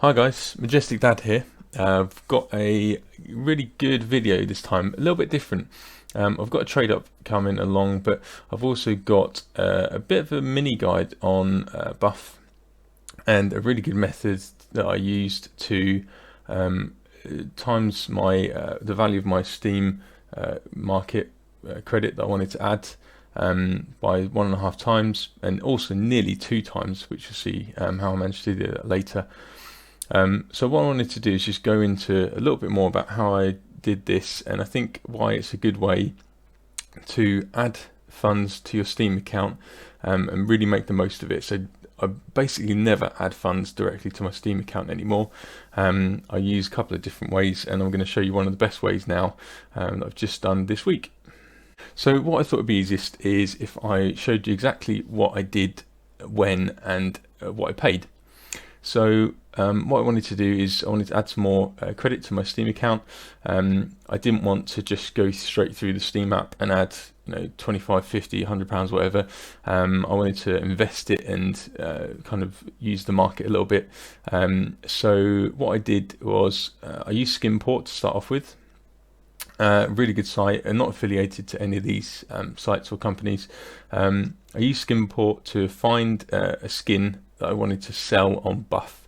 Hi guys, Majestic Dad here. I've got a really good video this time, a little bit different. I've got a trade up coming along, but I've also got a bit of a mini guide on Buff and a really good method that I used to times my the value of my Steam market credit that I wanted to add by 1.5 times, and also nearly 2 times, which you'll see how I managed to do that later. So what I wanted to do is just go into a little bit more about how I did this, and I think why it's a good way to add funds to your Steam account and really make the most of it. So I basically never add funds directly to my Steam account anymore. I use a couple of different ways, and I'm going to show you one of the best ways now that I've just done this week. So what I thought would be easiest is if I showed you exactly what I did, when, and what I paid. So what I wanted to do is I wanted to add some more credit to my Steam account. I didn't want to just go straight through the Steam app and add 25, 50, £100, whatever. I wanted to invest it and kind of use the market a little bit. So what I did was I used Skimport to start off with. Really good site, and not affiliated to any of these sites or companies. I used Skimport to find a skin that I wanted to sell on Buff.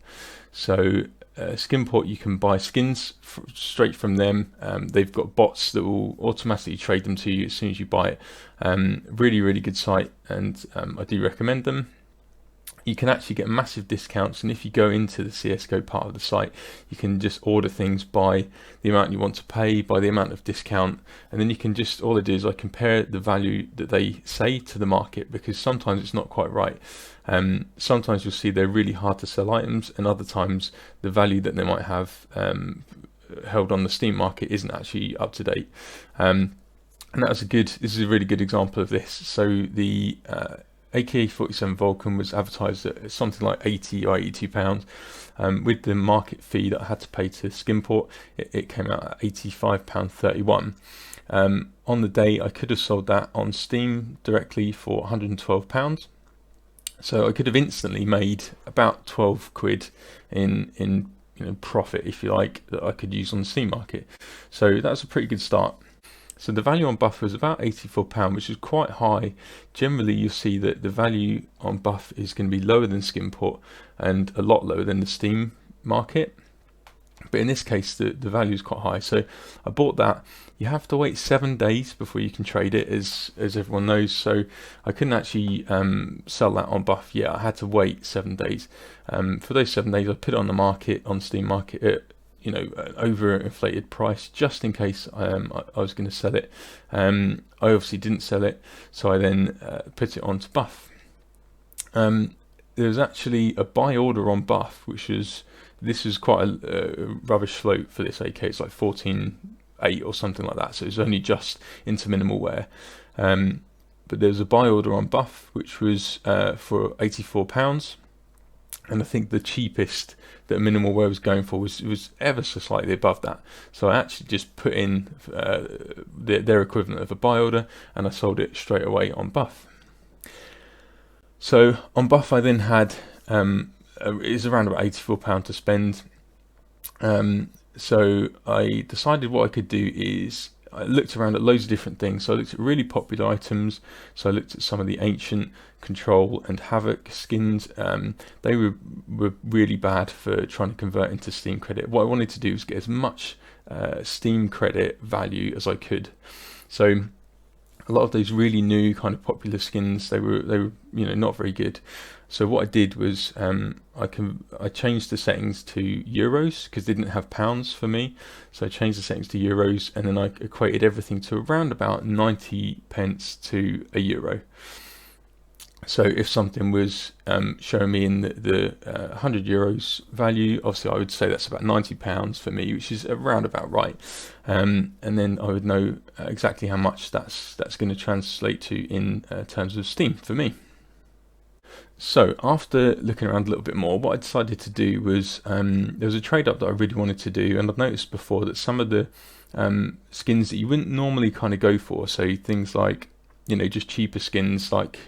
So Skimport, you can buy skins straight from them. They've got bots that will automatically trade them to you as soon as you buy it. Really good site, and I do recommend them. You can actually get massive discounts, and if you go into the CSGO part of the site, you can just order things by the amount you want to pay, by the amount of discount, and then you can just, all I do is I compare the value that they say to the market, because sometimes it's not quite right. Sometimes you'll see they're really hard to sell items, and other times the value that they might have held on the Steam market isn't actually up to date. And this is a really good example of this. So the AK-47 Vulcan was advertised at something like £80 or £82. With the market fee that I had to pay to Skimport, it came out at £85.31. On the day, I could have sold that on Steam directly for £112. So I could have instantly made about 12 quid in profit, if you like, that I could use on the Steam market. So that's a pretty good start. So the value on Buff was about £84, which is quite high. Generally, you'll see that the value on Buff is going to be lower than Skimport and a lot lower than the Steam market. But in this case, the value is quite high. So I bought that. You have to wait 7 days before you can trade it, as everyone knows. So I couldn't actually sell that on Buff yet. I had to wait 7 days. For those 7 days, I put it on the market, on Steam market, at an overinflated price, just in case I was going to sell it. I obviously didn't sell it, so I then put it onto Buff. There was actually a buy order on Buff, this is quite a rubbish float for this AK. It's like 14.8 or something like that, so it's only just into minimal wear. But there was a buy order on Buff, which was for £84. And I think the cheapest that minimal wear was going for was ever so slightly above that. So I actually just put in their equivalent of a buy order, and I sold it straight away on Buff. So on Buff, I then had it's around about £84 to spend. So I decided what I could do is I looked around at loads of different things. So I looked at really popular items. So I looked at some of the Ancient, Control and Havoc skins. They were really bad for trying to convert into Steam credit. What I wanted to do was get as much Steam credit value as I could. So a lot of those really new kind of popular skins, they were not very good. So what I did was I changed the settings to euros, because they didn't have pounds for me. So I changed the settings to euros, and then I equated everything to around about 90 pence to a euro. So if something was showing me in the 100 euros value, obviously I would say that's about £90 for me, which is around about right. And then I would know exactly how much that's going to translate to in terms of Steam for me. So after looking around a little bit more, what I decided to do was there was a trade up that I really wanted to do, and I've noticed before that some of the skins that you wouldn't normally kind of go for, so things like you know, just cheaper skins like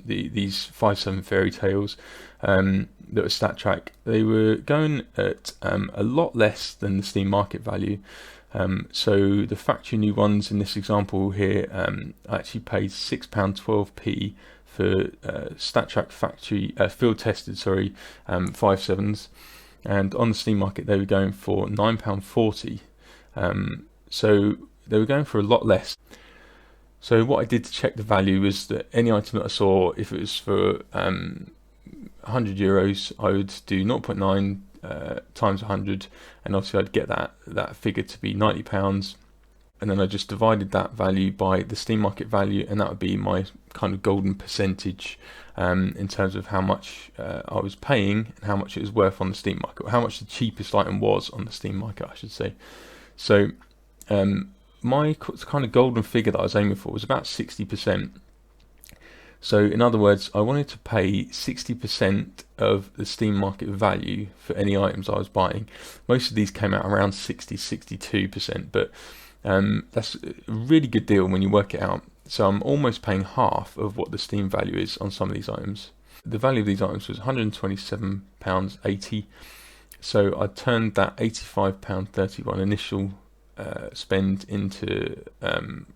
these 5/7 fairy tales that were stat track. They were going at a lot less than the Steam market value. So the factory new ones in this example here, I actually paid £6.12p for StatTrack factory field tested, 5/7s, and on the Steam market they were going for £9.40. So they were going for a lot less. So what I did to check the value was that any item that I saw, if it was for €100, I would do 0.9 times 100, and obviously I'd get that figure to be £90, and then I just divided that value by the Steam market value, and that would be my kind of golden percentage in terms of how much I was paying and how much it was worth on the Steam market, or how much the cheapest item was on the Steam market, I should say. So my kind of golden figure that I was aiming for was about 60%. So in other words, I wanted to pay 60% of the Steam market value for any items I was buying. Most of these came out around 60-62%, but that's a really good deal when you work it out. So I'm almost paying half of what the Steam value is on some of these items. The value of these items was £127.80. So I turned that £85.31 initial spend into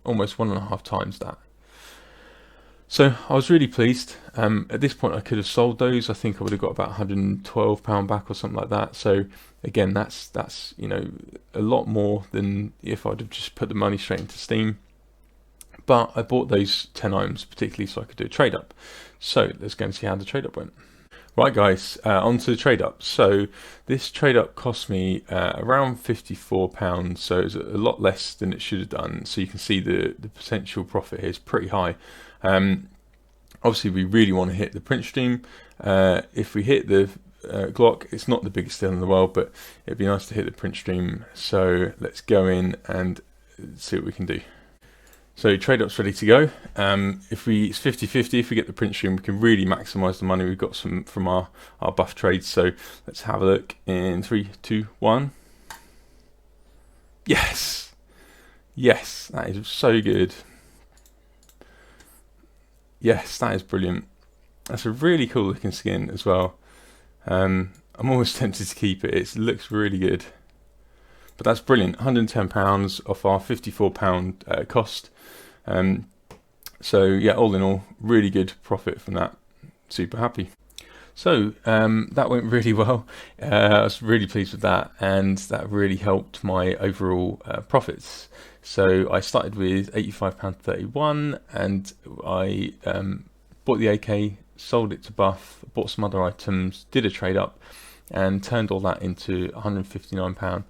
almost 1.5 times that. So I was really pleased. At this point I could have sold those. I think I would have got about £112 back or something like that. So again, that's you know, a lot more than if I'd have just put the money straight into Steam. But I bought those 10 items particularly so I could do a trade up. So let's go and see how the trade up went. Right guys, on to the trade up. So this trade up cost me around £54, so it's a lot less than it should have done. So you can see the potential profit here is pretty high. Obviously we really want to hit the print stream. If we hit the Glock, it's not the biggest deal in the world, but it'd be nice to hit the print stream. So let's go in and see what we can do. So trade up's ready to go. If it's 50-50, if we get the print stream, we can really maximize the money we've got from our buff trades. So let's have a look in 3, 2, 1. Yes, yes, that is so good. Yes, that is brilliant. That's a really cool looking skin as well. I'm almost tempted to keep it. It looks really good. But that's brilliant. £110 off our £54 cost. So yeah, all in all, really good profit from that. Super happy. So that went really well. I was really pleased with that, and that really helped my overall profits. So I started with £85.31, and I bought the AK, sold it to Buff, bought some other items, did a trade up, and turned all that into £159.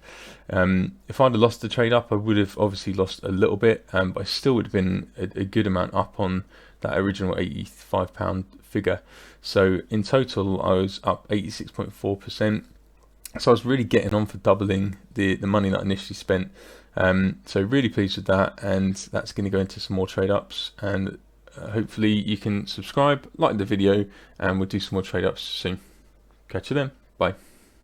If I'd have lost the trade up, I would have obviously lost a little bit, but I still would have been a good amount up on that original £85 figure. So in total, I was up 86.4%. So I was really getting on for doubling the money that I initially spent. So really pleased with that, and that's going to go into some more trade ups, and hopefully you can subscribe, like the video, and we'll do some more trade ups soon. Catch you then. Bye.